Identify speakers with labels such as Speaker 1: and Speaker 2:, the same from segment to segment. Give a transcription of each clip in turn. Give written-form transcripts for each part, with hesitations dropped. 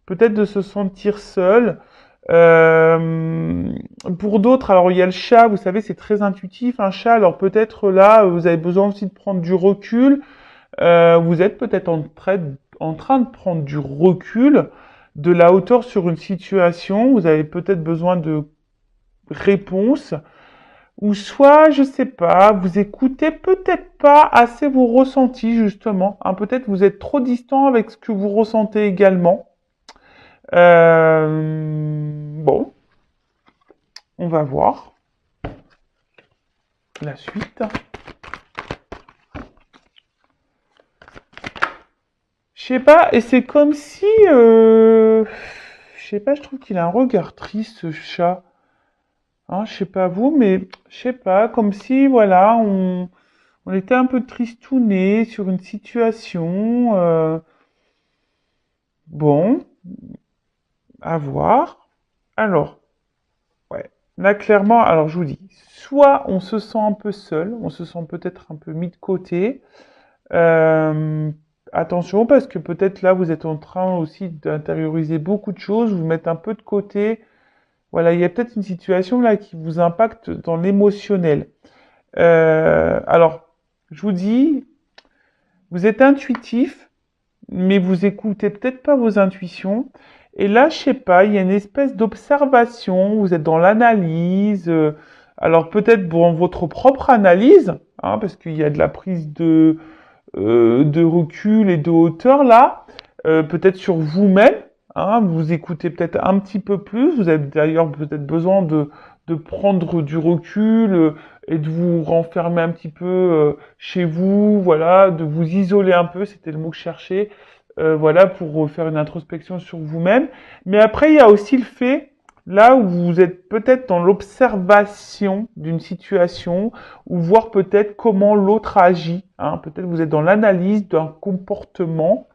Speaker 1: peut-être de se sentir seul. Euh, pour d'autres, alors il y a le chat, vous savez, c'est très intuitif, un chat. Alors peut-être là, vous avez besoin aussi de prendre du recul. Vous êtes peut-être en train de prendre du recul, de la hauteur sur une situation. Vous avez peut-être besoin de réponses. Ou soit, je sais pas, vous écoutez peut-être pas assez vos ressentis, justement. Hein, peut-être vous êtes trop distant avec ce que vous ressentez également. Bon, on va voir la suite. Je sais pas, et c'est comme si, je sais pas, je trouve qu'il a un regard triste, ce chat. Hein, je sais pas vous, mais je sais pas, comme si, voilà, on était un peu tristouné sur une situation. Bon, à voir. Alors, ouais, là, clairement, alors je vous dis, soit on se sent un peu seul, on se sent peut-être un peu mis de côté. Euh, Attention, parce que peut-être là, vous êtes en train aussi d'intérioriser beaucoup de choses, vous mettre un peu de côté. Voilà, il y a peut-être une situation là qui vous impacte dans l'émotionnel. Alors, je vous dis, vous êtes intuitif, mais vous écoutez peut-être pas vos intuitions. Et là, je sais pas, il y a une espèce d'observation, vous êtes dans l'analyse. Alors peut-être dans votre propre analyse, hein, parce qu'il y a de la prise de recul et de hauteur là, peut-être sur vous-même. Hein, vous écoutez peut-être un petit peu plus. Vous avez d'ailleurs peut-être besoin de prendre du recul et de vous renfermer un petit peu chez vous, voilà, de vous isoler un peu, c'était le mot que je cherchais, voilà, pour faire une introspection sur vous-même. Mais après, il y a aussi le fait, là où vous êtes peut-être dans l'observation d'une situation, ou voir peut-être comment l'autre agit. Hein. Peut-être vous êtes dans l'analyse d'un comportement,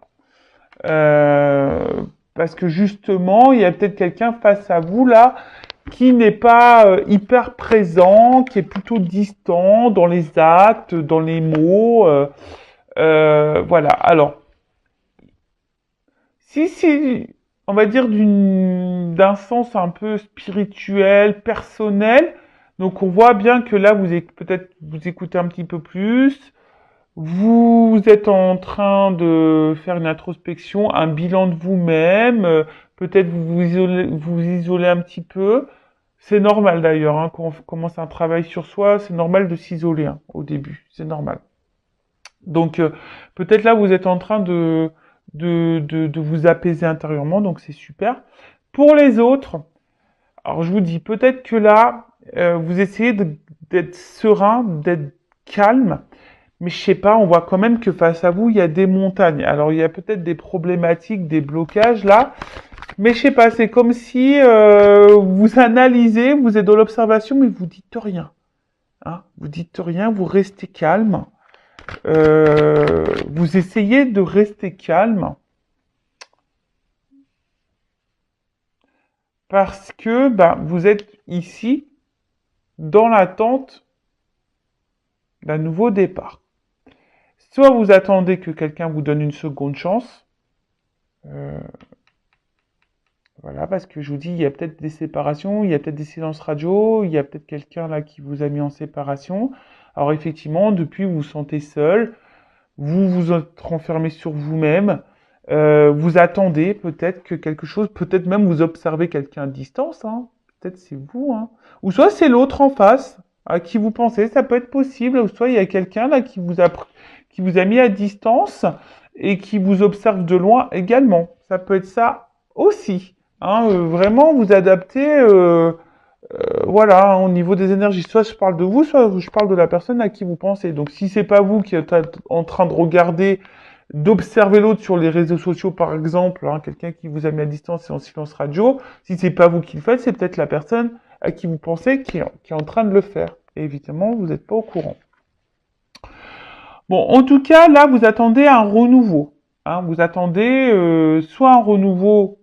Speaker 1: euh, parce que justement, il y a peut-être quelqu'un face à vous là qui n'est pas hyper présent, qui est plutôt distant dans les actes, dans les mots. Voilà. Alors, si on va dire d'un sens un peu spirituel, personnel, donc on voit bien que là, peut-être vous écoutez un petit peu plus, vous êtes en train de faire une introspection, un bilan de vous-même, peut-être vous isolez un petit peu. C'est normal d'ailleurs, hein, quand on commence un travail sur soi, c'est normal de s'isoler hein, au début, c'est normal. Donc peut-être là vous êtes en train de vous apaiser intérieurement, donc c'est super. Pour les autres, alors je vous dis peut-être que là vous essayez d'être serein, d'être calme, mais je sais pas, on voit quand même que face à vous il y a des montagnes. Alors il y a peut-être des problématiques, des blocages là, mais je sais pas, c'est comme si vous analysez, vous êtes dans l'observation, mais vous dites rien. Hein, vous dites rien, vous restez calme. Vous essayez de rester calme parce que bah, vous êtes ici dans l'attente d'un nouveau départ. Soit vous attendez que quelqu'un vous donne une seconde chance, euh, voilà, parce que je vous dis, il y a peut-être des séparations, il y a peut-être des silences radio, il y a peut-être quelqu'un là qui vous a mis en séparation. Alors effectivement, depuis vous vous sentez seul, vous vous êtes renfermé sur vous-même, vous attendez peut-être que quelque chose, peut-être même vous observez quelqu'un à distance, hein, peut-être c'est vous, hein, ou soit c'est l'autre en face à qui vous pensez, ça peut être possible, ou soit il y a quelqu'un là qui vous a mis à distance et qui vous observe de loin également. Ça peut être ça aussi. Hein, vraiment vous adapter voilà, hein, au niveau des énergies. Soit je parle de vous, soit je parle de la personne à qui vous pensez. Donc si c'est pas vous qui êtes en train de regarder, d'observer l'autre sur les réseaux sociaux par exemple, hein, quelqu'un qui vous a mis à distance et en silence radio, si c'est pas vous qui le faites, c'est peut-être la personne à qui vous pensez qui est en train de le faire. Et évidemment, vous n'êtes pas au courant. Bon, en tout cas, là, vous attendez un renouveau. Hein, vous attendez soit un renouveau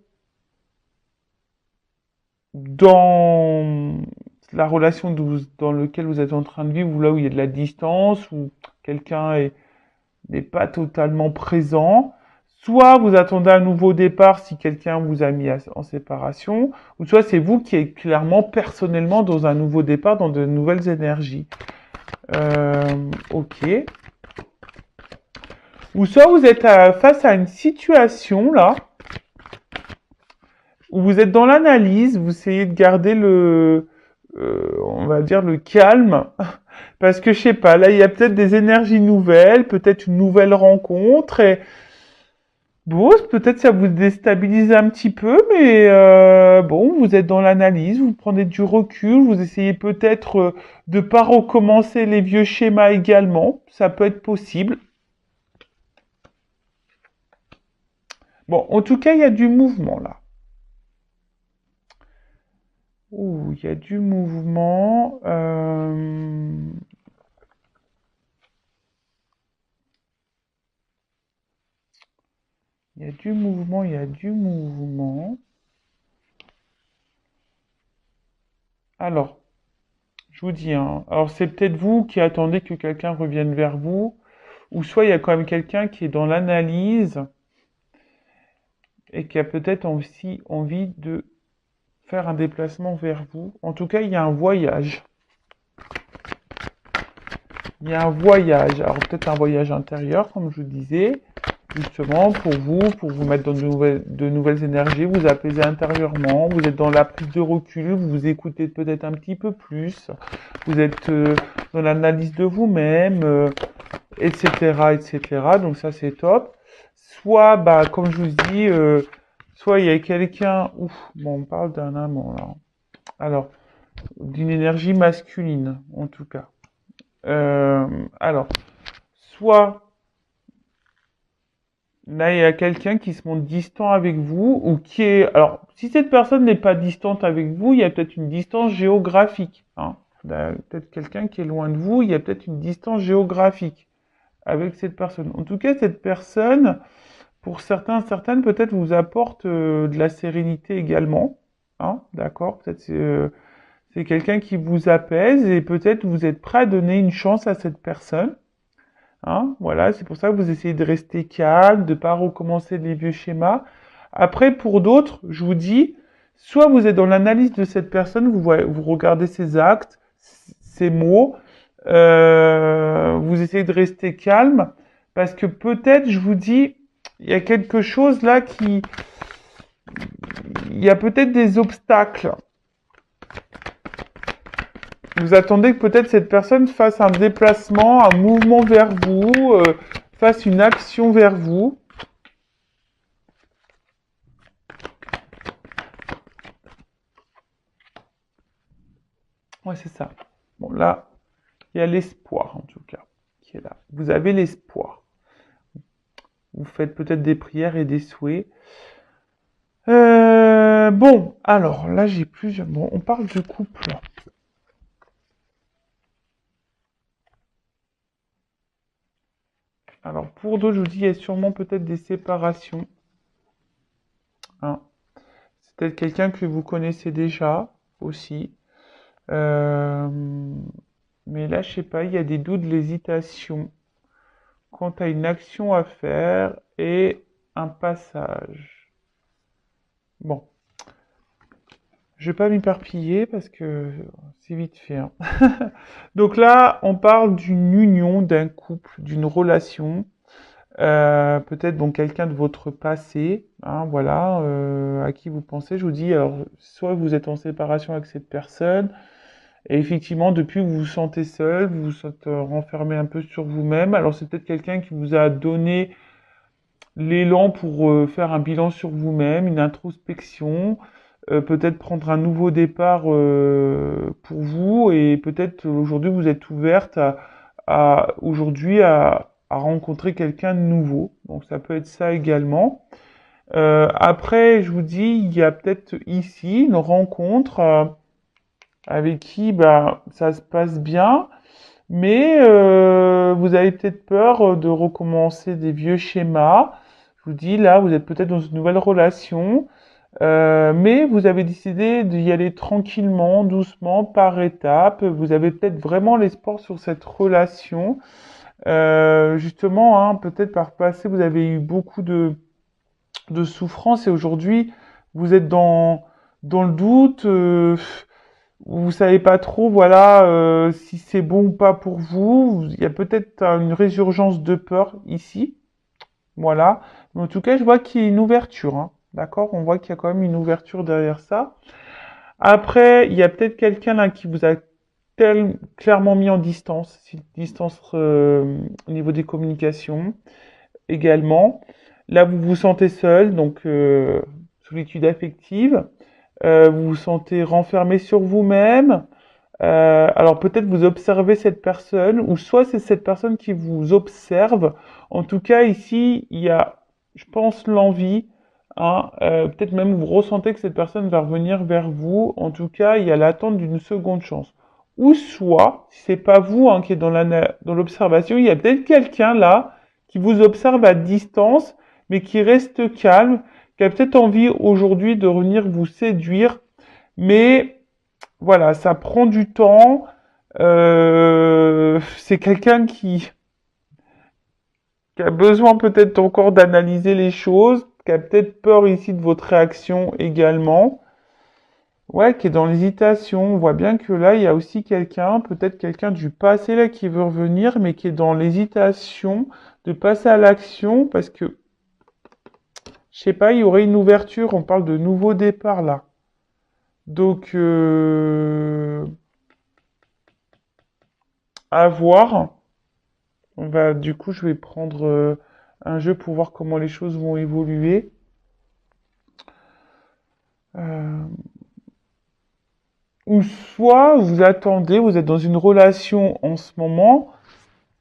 Speaker 1: dans la relation dans laquelle vous êtes en train de vivre, ou là où il y a de la distance, où quelqu'un n'est pas totalement présent, Soit vous attendez un nouveau départ si quelqu'un vous a mis en séparation, ou soit c'est vous qui êtes clairement personnellement dans un nouveau départ, dans de nouvelles énergies. Ok. Ou soit vous êtes face à une situation là, où vous êtes dans l'analyse, vous essayez de garder on va dire le calme, parce que je sais pas, là il y a peut-être des énergies nouvelles, peut-être une nouvelle rencontre, et bon, peut-être ça vous déstabilise un petit peu, mais bon, vous êtes dans l'analyse, vous prenez du recul, vous essayez peut-être de pas recommencer les vieux schémas également, ça peut être possible. Bon, en tout cas, il y a du mouvement là. Ouh, il y a du mouvement. Il y a du mouvement, il y a du mouvement. Alors, je vous dis, hein, alors c'est peut-être vous qui attendez que quelqu'un revienne vers vous, ou soit il y a quand même quelqu'un qui est dans l'analyse et qui a peut-être aussi envie de faire un déplacement vers vous. En tout cas, il y a un voyage. Il y a un voyage. Alors peut-être un voyage intérieur, comme je vous disais, justement pour vous mettre dans de nouvelles énergies, vous apaiser intérieurement, vous êtes dans la prise de recul, vous vous écoutez peut-être un petit peu plus, vous êtes dans l'analyse de vous-même, etc., etc. Donc ça c'est top. Soit, bah, comme je vous dis, soit il y a quelqu'un, ouf, bon, on parle d'un amant là. Alors, d'une énergie masculine, en tout cas. Euh, alors, soit là, il y a quelqu'un qui se montre distant avec vous ou qui est... Alors, si cette personne n'est pas distante avec vous, il y a peut-être une distance géographique. Hein. Peut-être quelqu'un qui est loin de vous, il y a peut-être une distance géographique avec cette personne. En tout cas, cette personne, pour certains, certaines, peut-être vous apporte de la sérénité également. Hein, d'accord? Peut-être c'est quelqu'un qui vous apaise et peut-être vous êtes prêt à donner une chance à cette personne. Hein, voilà, c'est pour ça que vous essayez de rester calme, de pas recommencer les vieux schémas. Après, pour d'autres, je vous dis, soit vous êtes dans l'analyse de cette personne, vous regardez ses actes, ses mots, vous essayez de rester calme, parce que peut-être, je vous dis, il y a quelque chose là il y a peut-être des obstacles. Vous attendez que peut-être cette personne fasse un déplacement, un mouvement vers vous, fasse une action vers vous. Ouais, c'est ça. Bon, là, il y a l'espoir, en tout cas, qui est là. Vous avez l'espoir. Vous faites peut-être des prières et des souhaits. Bon, alors, là, j'ai plusieurs... Bon, on parle de couple. Alors, pour d'autres, je vous dis, il y a sûrement peut-être des séparations. Hein. C'est peut-être quelqu'un que vous connaissez déjà, aussi. Euh, mais là, je sais pas, il y a des doutes, de l'hésitation quant à une action à faire et un passage. Bon, je vais pas m'éparpiller parce que c'est vite fait. Hein. Donc là, on parle d'une union, d'un couple, d'une relation. Peut-être donc quelqu'un de votre passé, hein, voilà, à qui vous pensez. Je vous dis, alors, soit vous êtes en séparation avec cette personne, et effectivement, depuis, vous vous sentez seul, vous vous sentez renfermé un peu sur vous-même. Alors, c'est peut-être quelqu'un qui vous a donné l'élan pour faire un bilan sur vous-même, une introspection, peut-être prendre un nouveau départ pour vous, et peut-être aujourd'hui, vous êtes ouverte aujourd'hui à rencontrer quelqu'un de nouveau. Donc, ça peut être ça également. Après, je vous dis, il y a peut-être ici une rencontre avec qui bah, ça se passe bien, mais vous avez peut-être peur de recommencer des vieux schémas. Je vous dis, là, vous êtes peut-être dans une nouvelle relation, mais vous avez décidé d'y aller tranquillement, doucement, par étapes. Vous avez peut-être vraiment l'espoir sur cette relation. Justement, hein, peut-être par le passé, vous avez eu beaucoup de souffrance et aujourd'hui, vous êtes dans le doute, vous savez pas trop, voilà, si c'est bon ou pas pour vous. Il y a peut-être une résurgence de peur ici, voilà. Mais en tout cas, je vois qu'il y a une ouverture, hein. D'accord? On voit qu'il y a quand même une ouverture derrière ça. Après, il y a peut-être quelqu'un là qui vous a clairement mis en distance, distance au niveau des communications également. Là, vous vous sentez seul, donc solitude affective. Vous vous sentez renfermé sur vous-même. Alors peut-être vous observez cette personne, ou soit c'est cette personne qui vous observe. En tout cas, ici, il y a, je pense, l'envie. Hein, peut-être même vous ressentez que cette personne va revenir vers vous. En tout cas, il y a l'attente d'une seconde chance. Ou soit, si c'est pas vous hein, qui est dans l'observation, il y a peut-être quelqu'un là qui vous observe à distance, mais qui reste calme, qui a peut-être envie aujourd'hui de venir vous séduire, mais voilà, ça prend du temps. C'est quelqu'un qui a besoin peut-être encore d'analyser les choses, qui a peut-être peur ici de votre réaction également. Ouais, qui est dans l'hésitation. On voit bien que là, il y a aussi quelqu'un, peut-être quelqu'un du passé là qui veut revenir, mais qui est dans l'hésitation de passer à l'action parce que, je sais pas, il y aurait une ouverture. On parle de nouveau départ là. Donc, à voir. Du coup, je vais prendre un jeu pour voir comment les choses vont évoluer. Euh, ou soit vous attendez, vous êtes dans une relation en ce moment.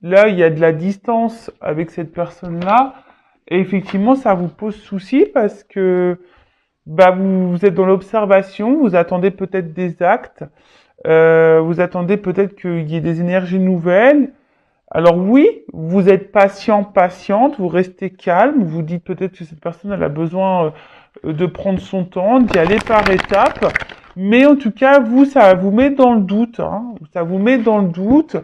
Speaker 1: Là, il y a de la distance avec cette personne-là. Et effectivement, ça vous pose souci parce que bah, vous êtes dans l'observation, vous attendez peut-être des actes, vous attendez peut-être qu'il y ait des énergies nouvelles. Alors oui, vous êtes patient, patiente, vous restez calme, vous dites peut-être que cette personne elle a besoin de prendre son temps, d'y aller par étapes, mais en tout cas, vous, ça vous met dans le doute, hein, ça vous met dans le doute.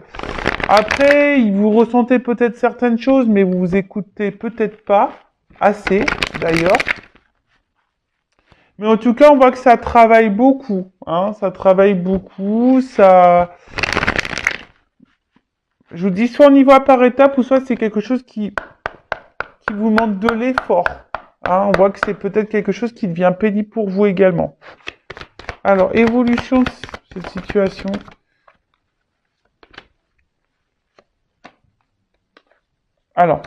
Speaker 1: Après, vous ressentez peut-être certaines choses, mais vous vous écoutez peut-être pas assez, d'ailleurs. Mais en tout cas, on voit que ça travaille beaucoup, hein, ça travaille beaucoup, ça... Je vous dis, soit on y va par étapes, ou soit c'est quelque chose qui vous demande de l'effort. Hein, on voit que c'est peut-être quelque chose qui devient pénible pour vous également. Alors, évolution de cette situation. Alors,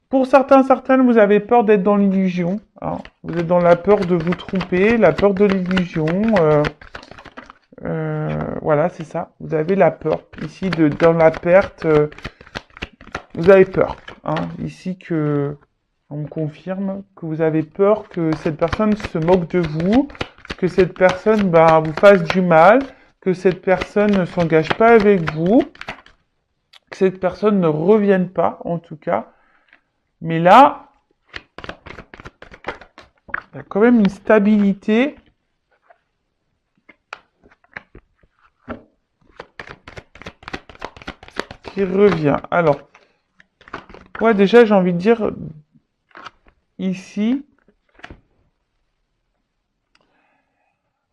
Speaker 1: pour certaines, vous avez peur d'être dans l'illusion. Hein. Vous êtes dans la peur de vous tromper, la peur de l'illusion. Voilà, c'est ça. Vous avez la peur. Ici, dans la perte, vous avez peur. Hein. Ici, on me confirme que vous avez peur que cette personne se moque de vous, que cette personne vous fasse du mal, que cette personne ne s'engage pas avec vous, que cette personne ne revienne pas, en tout cas. Mais là, il y a quand même une stabilité. Qui revient. Alors, moi déjà, j'ai envie de dire, ici,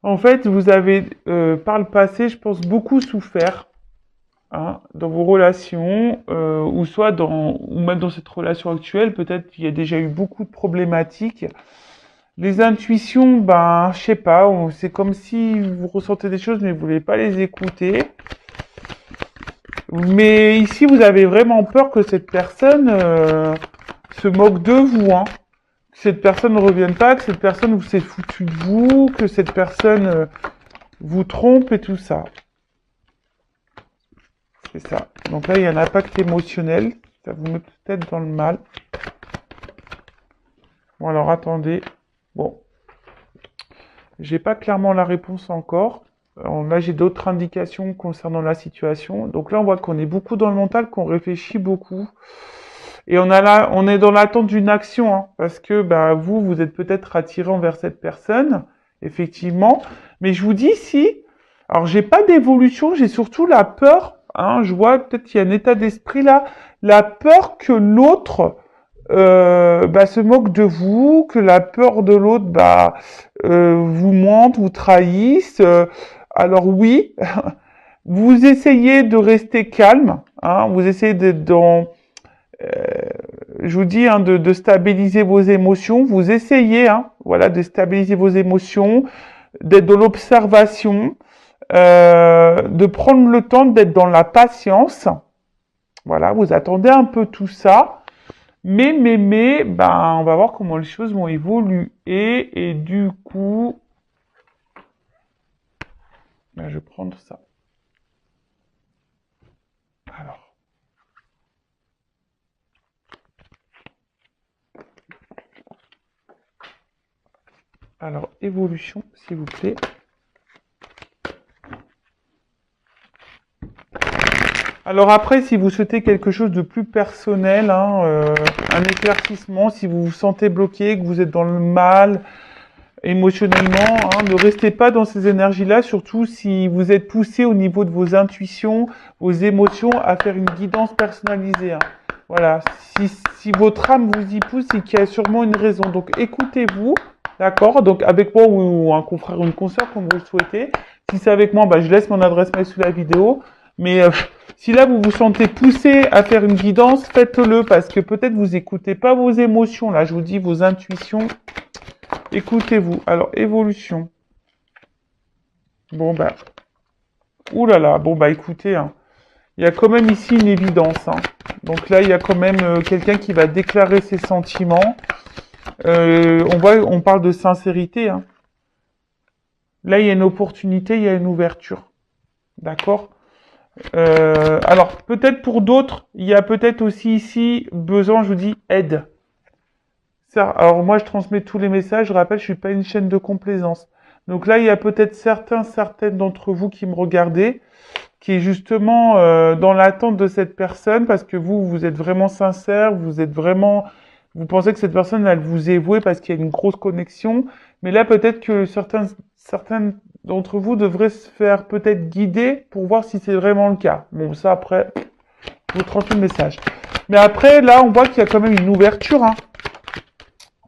Speaker 1: en fait, vous avez, par le passé, je pense, beaucoup souffert hein, dans vos relations, ou soit ou même dans cette relation actuelle, peut-être qu'il y a déjà eu beaucoup de problématiques. Les intuitions, je sais pas, c'est comme si vous ressentez des choses, mais vous voulez pas les écouter. Mais ici, vous avez vraiment peur que cette personne se moque de vous, hein. Que cette personne ne revienne pas, que cette personne vous s'est foutu de vous, que cette personne vous trompe et tout ça. C'est ça. Donc là, il y a un impact émotionnel. Ça vous met peut-être dans le mal. Bon, alors attendez. Bon. J'ai pas clairement la réponse encore. Alors, là, j'ai d'autres indications concernant la situation. Donc là, on voit qu'on est beaucoup dans le mental, qu'on réfléchit beaucoup. Et on est dans l'attente d'une action, hein, parce que vous êtes peut-être attiré envers cette personne, effectivement. Mais je vous dis si, alors j'ai pas d'évolution, j'ai surtout la peur. Hein, je vois peut-être qu'il y a un état d'esprit là, la peur que l'autre se moque de vous, que la peur de l'autre vous mente, vous trahisse. Alors oui, vous essayez de rester calme, hein, vous essayez d'être dans, euh, je vous dis, hein, de stabiliser vos émotions. Vous essayez, hein, voilà, de stabiliser vos émotions, d'être dans l'observation, de prendre le temps d'être dans la patience. Voilà, vous attendez un peu tout ça. Mais, on va voir comment les choses vont évoluer. Et du coup, je vais prendre ça. Alors, évolution, s'il vous plaît. Alors après, si vous souhaitez quelque chose de plus personnel, hein, un éclaircissement, si vous vous sentez bloqué, que vous êtes dans le mal émotionnellement, hein, ne restez pas dans ces énergies-là, surtout si vous êtes poussé au niveau de vos intuitions, vos émotions, à faire une guidance personnalisée. Hein. Voilà, si votre âme vous y pousse, c'est qu'il y a sûrement une raison. Donc écoutez-vous, d'accord? Donc avec moi ou un confrère ou une consoeur, comme vous le souhaitez. Si c'est avec moi, je laisse mon adresse mail sous la vidéo. Mais si là vous vous sentez poussé à faire une guidance, faites-le parce que peut-être vous écoutez pas vos émotions. Là, je vous dis vos intuitions. Écoutez-vous. Alors, évolution. Bon, ouh là là. Bon, écoutez, hein. Il y a quand même ici une évidence. Hein. Donc là, il y a quand même quelqu'un qui va déclarer ses sentiments. On parle de sincérité. Hein. Là, il y a une opportunité, il y a une ouverture. D'accord? Alors, peut-être pour d'autres, il y a peut-être aussi ici besoin, je vous dis, aide. Ça, alors moi, je transmets tous les messages. Je rappelle, je suis pas une chaîne de complaisance. Donc là, il y a peut-être certaines d'entre vous qui me regardez, qui est justement dans l'attente de cette personne, parce que vous êtes vraiment sincère, vous pensez que cette personne, elle vous est vouée parce qu'il y a une grosse connexion. Mais là, peut-être que certains d'entre vous devraient se faire peut-être guider pour voir si c'est vraiment le cas. Bon, ça après, je vous transmets le message. Mais après, là, on voit qu'il y a quand même une ouverture. Hein.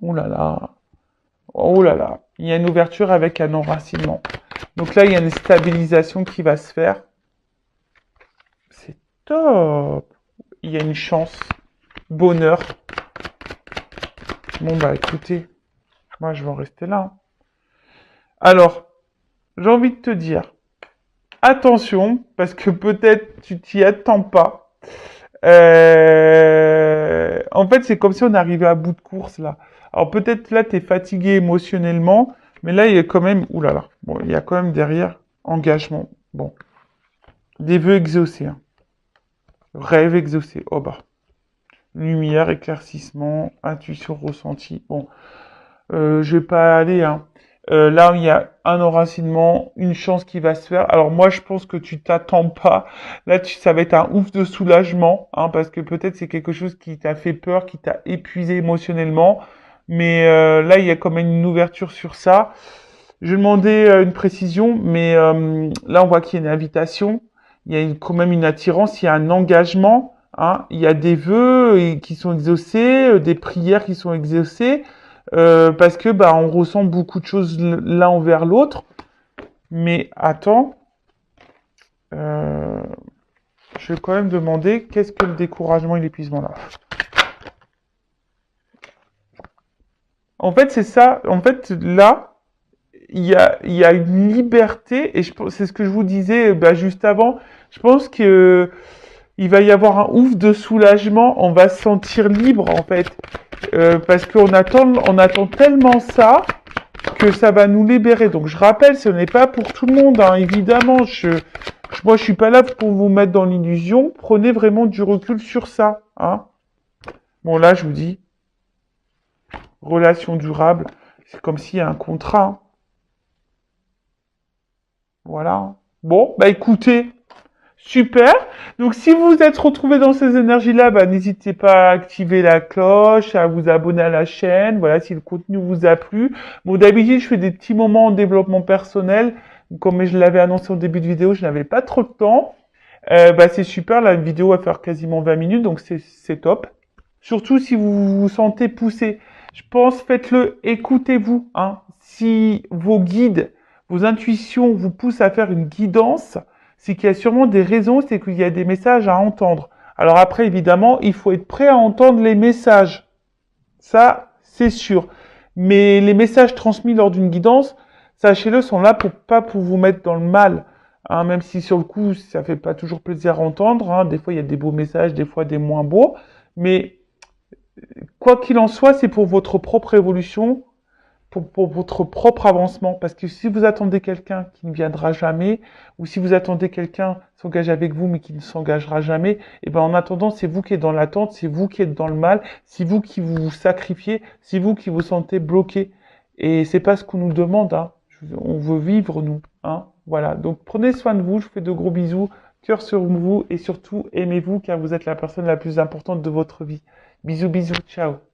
Speaker 1: Oh là là. Oh là là. Il y a une ouverture avec un enracinement. Donc là, il y a une stabilisation qui va se faire. C'est top. Il y a une chance. Bonheur. Bon, écoutez. Moi, je vais en rester là. Hein. Alors, j'ai envie de te dire, attention, parce que peut-être tu t'y attends pas. En fait, c'est comme si on arrivait à bout de course, là. Alors, peut-être là, tu es fatigué émotionnellement, mais là, il y a quand même... Ouh là là. Bon, il y a quand même derrière engagement. Bon. Des vœux exaucés. Hein. Rêve exaucé. Oh lumière, éclaircissement, intuition ressentie. Bon. Je vais pas aller... Hein. Là, il y a un enracinement, une chance qui va se faire. Alors moi, je pense que tu t'attends pas. Là, ça va être un ouf de soulagement, hein, parce que peut-être c'est quelque chose qui t'a fait peur, qui t'a épuisé émotionnellement. Mais là, il y a quand même une ouverture sur ça. Je demandais une précision, mais là, on voit qu'il y a une invitation. Il y a quand même une attirance, il y a un engagement. Hein, il y a des vœux qui sont exaucés, des prières qui sont exaucées. Parce que on ressent beaucoup de choses l'un envers l'autre. Mais attends, je vais quand même demander qu'est-ce que le découragement et l'épuisement là. En fait, c'est ça. En fait, là, il y a une liberté et c'est ce que je vous disais juste avant. Je pense que il va y avoir un ouf de soulagement. On va se sentir libre en fait. Parce on attend tellement ça que ça va nous libérer. Donc je rappelle, ce n'est pas pour tout le monde, hein, évidemment. Moi, je suis pas là pour vous mettre dans l'illusion. Prenez vraiment du recul sur ça. Hein. Bon, là, je vous dis, relation durable, c'est comme s'il y a un contrat. Hein. Voilà. Bon, écoutez. Super. Donc, si vous êtes retrouvé dans ces énergies-là, n'hésitez pas à activer la cloche, à vous abonner à la chaîne. Voilà, si le contenu vous a plu. Bon, d'habitude, je fais des petits moments en développement personnel. Comme je l'avais annoncé au début de vidéo, je n'avais pas trop de temps. C'est super. La vidéo va faire quasiment 20 minutes, donc c'est top. Surtout si vous vous sentez poussé. Je pense, faites-le, écoutez-vous. Hein. Si vos guides, vos intuitions vous poussent à faire une guidance, c'est qu'il y a sûrement des raisons, c'est qu'il y a des messages à entendre. Alors après, évidemment, il faut être prêt à entendre les messages. Ça, c'est sûr. Mais les messages transmis lors d'une guidance, sachez-le, sont là pour vous mettre dans le mal. Hein, même si sur le coup, ça fait pas toujours plaisir à entendre. Hein. Des fois, il y a des beaux messages, des fois des moins beaux. Mais quoi qu'il en soit, c'est pour votre propre évolution, pour votre propre avancement. Parce que si vous attendez quelqu'un qui ne viendra jamais, ou si vous attendez quelqu'un s'engager avec vous mais qui ne s'engagera jamais, et ben en attendant, c'est vous qui êtes dans l'attente, c'est vous qui êtes dans le mal, c'est vous qui vous sacrifiez, c'est vous qui vous sentez bloqué. Et c'est pas ce qu'on nous demande, hein. On veut vivre, nous, hein. Voilà. Donc prenez soin de vous, je vous fais de gros bisous, cœur sur vous, et surtout aimez-vous car vous êtes la personne la plus importante de votre vie. Bisous, bisous, ciao.